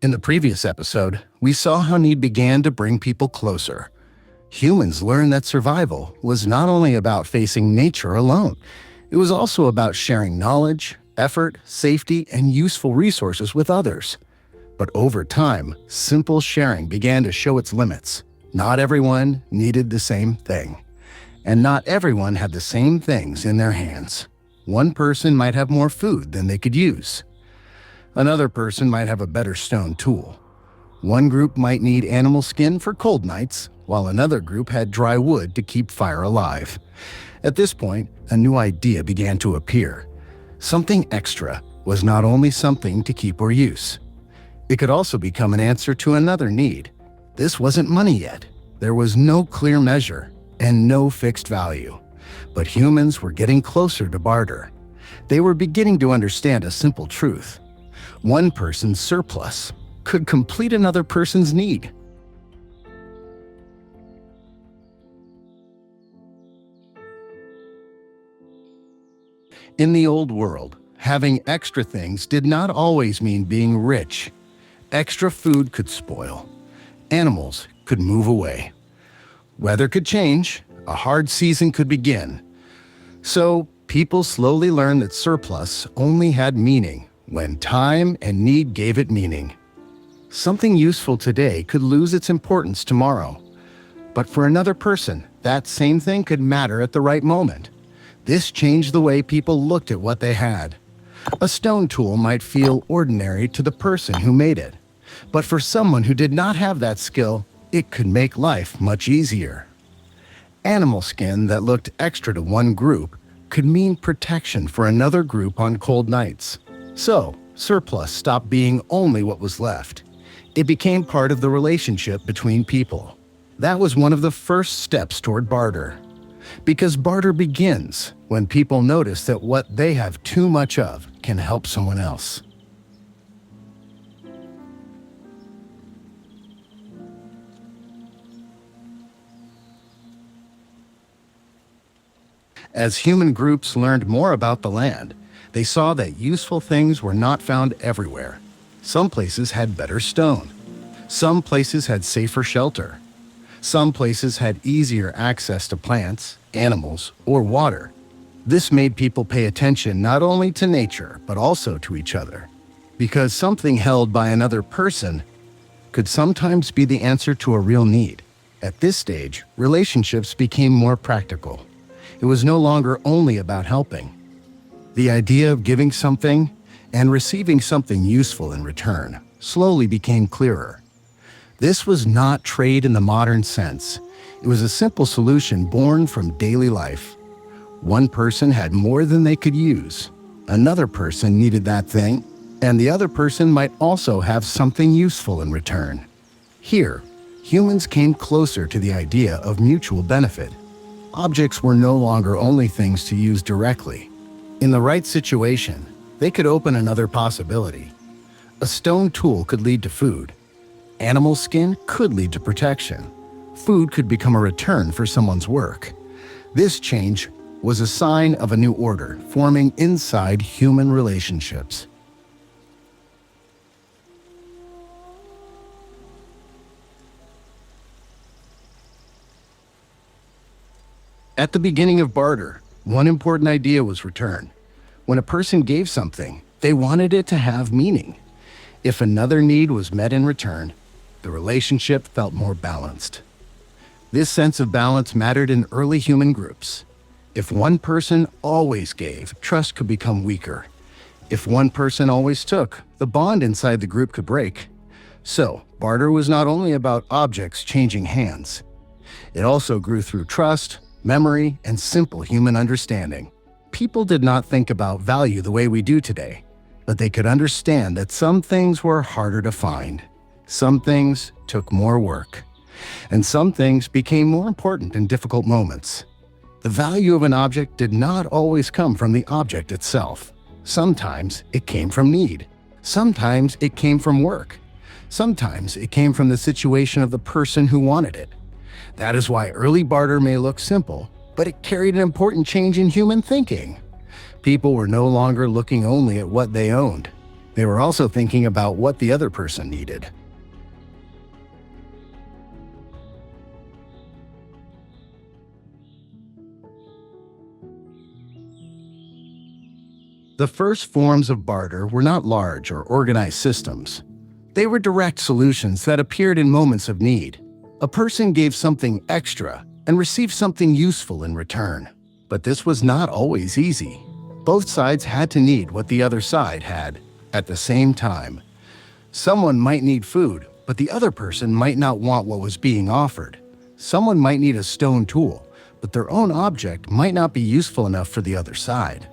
In the previous episode, we saw how need began to bring people closer. Humans learned that survival was not only about facing nature alone, it was also about sharing knowledge, effort, safety, and useful resources with others. But over time, simple sharing began to show its limits. Not everyone needed the same thing. And not everyone had the same things in their hands. One person might have more food than they could use. Another person might have a better stone tool. One group might need animal skin for cold nights, while another group had dry wood to keep fire alive. At this point, a new idea began to appear. Something extra was not only something to keep or use. It could also become an answer to another need. This wasn't money yet. There was no clear measure and no fixed value. But humans were getting closer to barter. They were beginning to understand a simple truth. One person's surplus could complete another person's need. In the old world, having extra things did not always mean being rich. Extra food could spoil. Animals could move away. Weather could change. A hard season could begin. So, people slowly learned that surplus only had meaning when time and need gave it meaning. Something useful today could lose its importance tomorrow. But for another person, that same thing could matter at the right moment. This changed the way people looked at what they had. A stone tool might feel ordinary to the person who made it. But for someone who did not have that skill, it could make life much easier. Animal skin that looked extra to one group could mean protection for another group on cold nights. So, surplus stopped being only what was left. It became part of the relationship between people. That was one of the first steps toward barter. Because barter begins when people notice that what they have too much of can help someone else. As human groups learned more about the land, they saw that useful things were not found everywhere. Some places had better stone. Some places had safer shelter. Some places had easier access to plants, animals, or water. This made people pay attention not only to nature, but also to each other. Because something held by another person could sometimes be the answer to a real need. At this stage, relationships became more practical. It was no longer only about helping. The idea of giving something and receiving something useful in return slowly became clearer. This was not trade in the modern sense. It was a simple solution born from daily life. One person had more than they could use. Another person needed that thing, and the other person might also have something useful in return. Here, humans came closer to the idea of mutual benefit. Objects were no longer only things to use directly. In the right situation, they could open another possibility. A stone tool could lead to food. Animal skin could lead to protection. Food could become a return for someone's work. This change was a sign of a new order forming inside human relationships. At the beginning of barter, one important idea was return. When a person gave something, they wanted it to have meaning. If another need was met in return, the relationship felt more balanced. This sense of balance mattered in early human groups. If one person always gave, trust could become weaker. If one person always took, the bond inside the group could break. So, barter was not only about objects changing hands. It also grew through trust, memory, and simple human understanding. People did not think about value the way we do today, but they could understand that some things were harder to find. Some things took more work, and some things became more important in difficult moments. The value of an object did not always come from the object itself. Sometimes it came from need. Sometimes it came from work. Sometimes it came from the situation of the person who wanted it. That is why early barter may look simple, but it carried an important change in human thinking. People were no longer looking only at what they owned. They were also thinking about what the other person needed. The first forms of barter were not large or organized systems. They were direct solutions that appeared in moments of need. A person gave something extra and received something useful in return. But this was not always easy. Both sides had to need what the other side had at the same time. Someone might need food, but the other person might not want what was being offered. Someone might need a stone tool, but their own object might not be useful enough for the other side.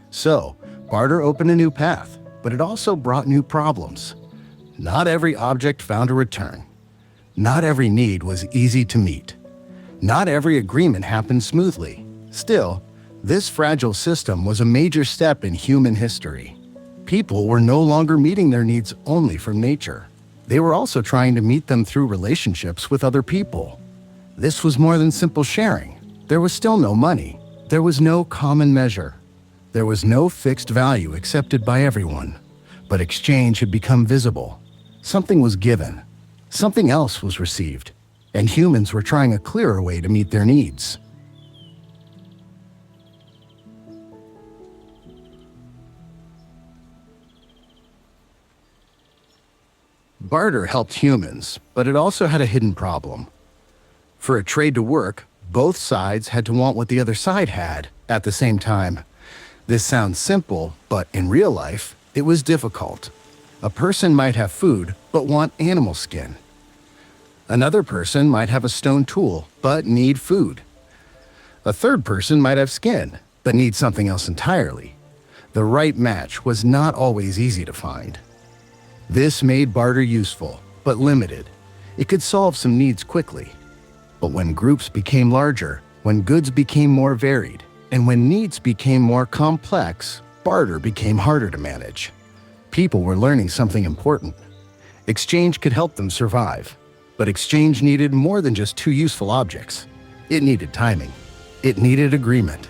So, barter opened a new path, but it also brought new problems. Not every object found a return. Not every need was easy to meet. Not every agreement happened smoothly. Still, this fragile system was a major step in human history. People were no longer meeting their needs only from nature. They were also trying to meet them through relationships with other people. This was more than simple sharing. There was still no money. There was no common measure. There was no fixed value accepted by everyone. But exchange had become visible. Something was given. Something else was received. And humans were trying a clearer way to meet their needs. Barter helped humans, but it also had a hidden problem. For a trade to work, both sides had to want what the other side had at the same time. This sounds simple, but in real life, it was difficult. A person might have food, but want animal skin. Another person might have a stone tool, but need food. A third person might have skin, but need something else entirely. The right match was not always easy to find. This made barter useful, but limited. It could solve some needs quickly. But when groups became larger, when goods became more varied, and when needs became more complex, barter became harder to manage. People were learning something important. Exchange could help them survive, but exchange needed more than just two useful objects. It needed timing. It needed agreement.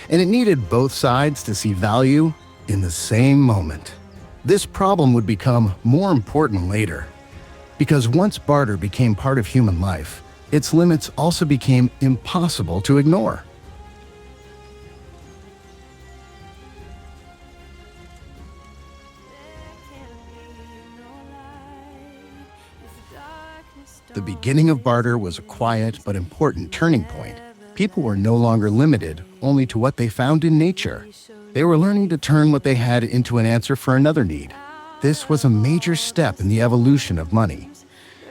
And it needed both sides to see value in the same moment. This problem would become more important later, because once barter became part of human life, its limits also became impossible to ignore. The beginning of barter was a quiet but important turning point. People were no longer limited only to what they found in nature. They were learning to turn what they had into an answer for another need. This was a major step in the evolution of money,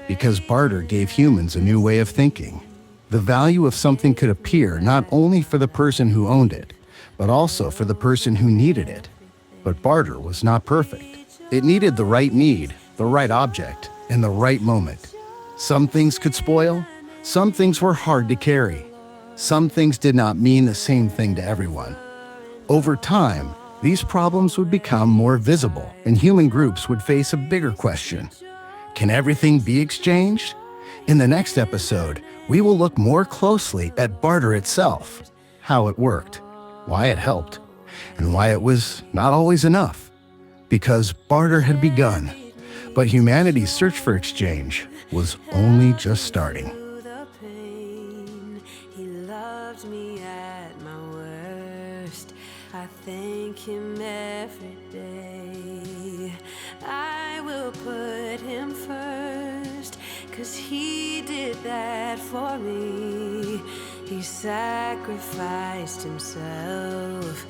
because barter gave humans a new way of thinking. The value of something could appear not only for the person who owned it, but also for the person who needed it. But barter was not perfect. It needed the right need, the right object, and the right moment. Some things could spoil. Some things were hard to carry. Some things did not mean the same thing to everyone. Over time, these problems would become more visible, and human groups would face a bigger question. Can everything be exchanged? In the next episode, we will look more closely at barter itself, how it worked, why it helped, and why it was not always enough. Because barter had begun, but humanity's search for exchange was only just starting. I thank him every day. I will put him first, 'cause he did that for me. He sacrificed himself